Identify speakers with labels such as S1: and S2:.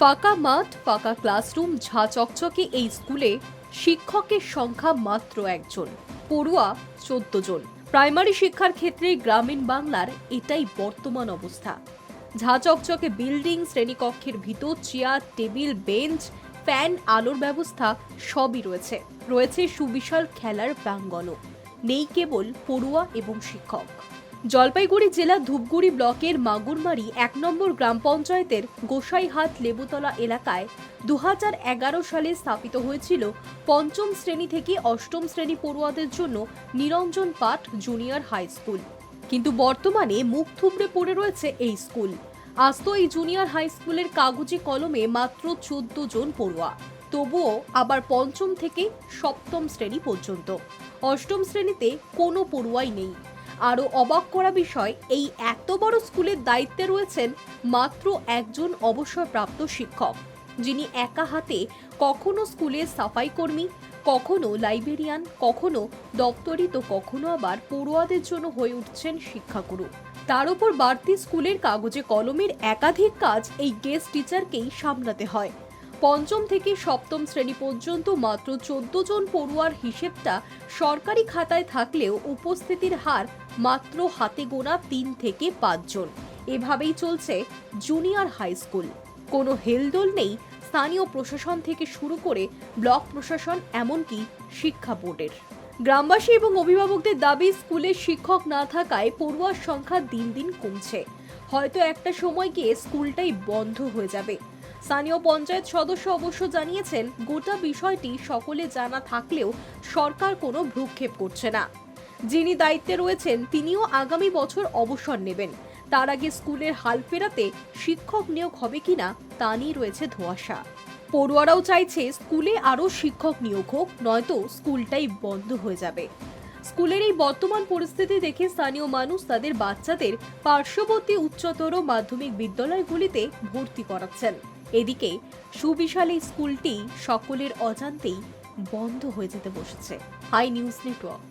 S1: ফাঁকা মাঠ, ফাঁকা ক্লাসরুম, ঝাঁ চকচকে এই স্কুলে শিক্ষকের সংখ্যা মাত্র একজন, পড়ুয়া ১৪ জন। প্রাইমারি শিক্ষার ক্ষেত্রে গ্রামীণ বাংলার এটাই বর্তমান অবস্থা। ঝাঁ চকচকে বিল্ডিং, শ্রেণীকক্ষের ভিতর চেয়ার, টেবিল, বেঞ্চ, ফ্যান, আলোর ব্যবস্থা সবই রয়েছে। রয়েছে সুবিশাল খেলার প্রাঙ্গণও। নেই কেবল পড়ুয়া এবং শিক্ষক। জলপাইগুড়ি জেলা ধূপগুড়ি ব্লকের মাগুরমারি ১ নম্বর গ্রাম পঞ্চায়েতের গোসাইহাট লেবুতলা এলাকায় ২০১১ সালে স্থাপিত হয়েছিল পঞ্চম শ্রেণী থেকে অষ্টম শ্রেণী পড়ুয়াদের জন্য নিরঞ্জন পাঠ জুনিয়র হাই স্কুল। কিন্তু বর্তমানে মুখ থুবড়ে পড়ে রয়েছে এই স্কুল। আজ এই জুনিয়র হাই স্কুলের কাগজে কলমে মাত্র ১৪ জন পড়ুয়া, তবুও আবার পঞ্চম থেকে সপ্তম শ্রেণী পর্যন্ত। অষ্টম শ্রেণীতে কোনো পড়ুয়াই নেই। আরও অবাক করা বিষয়, এই এত বড় স্কুলের দায়িত্বে রয়েছেন মাত্র একজন অবসরপ্রাপ্ত শিক্ষক, যিনি একা হাতে কখনো স্কুলের সাফাই কর্মী, কখনো লাইব্রেরিয়ান, কখনো দপ্তরি, তো কখনো আবার পড়ুয়াদের জন্য হয়ে উঠছেন শিক্ষাগুরু। তার উপর বাড়তি স্কুলের কাগজে কলমের একাধিক কাজ এই গেস্ট টিচারকেই সামলাতে হয়। পঞ্চম থেকে সপ্তম শ্রেণী পর্যন্ত মাত্র ১৪ জন পড়ুয়ার হিসেবটা সরকারি খাতায় থাকলেও উপস্থিতির হার মাত্র হাতে গোনা ৩ থেকে ৫ জন। এভাবেই চলছে জুনিয়র হাই স্কুল। কোনো হেলদোল নেই স্থানীয় প্রশাসন থেকে শুরু করে ব্লক প্রশাসন, এমনকি শিক্ষা বোর্ডের। গ্রামবাসী এবং অভিভাবকদের দাবি, স্কুলে শিক্ষক না থাকায় পড়ুয়ার সংখ্যা দিন দিন কমছে। হয়তো একটা সময় গিয়ে স্কুলটাই বন্ধ হয়ে যাবে। স্থানীয় পঞ্চায়েত সদস্য অবশ্য জানিয়েছেন, গোটা বিষয়টি সকলে জানা থাকলেও সরকার কোনো ভ্রুক্ষেপ করছে না। যিনি দায়িত্বে রয়েছেন তিনিও আগামী বছর অবসর নেবেন। তার আগে স্কুলের হাল ফেরাতে শিক্ষক নিয়োগ হবে কিনা তা নিয়ে রয়েছে ধোঁয়াশা। পড়ুয়ারাও চাইছে স্কুলে আরও শিক্ষক নিয়োগ হোক, নয়তো স্কুলটাই বন্ধ হয়ে যাবে। স্কুলের এই বর্তমান পরিস্থিতি দেখে স্থানীয় মানুষ তাদের বাচ্চাদের পার্শ্ববর্তী উচ্চতর মাধ্যমিক বিদ্যালয়গুলিতে ভর্তি করাচ্ছেন। এদিকে সুবিশাল এই স্কুলটি সকলের অজান্তেই বন্ধ হয়ে যেতে বসেছে। Hi news network.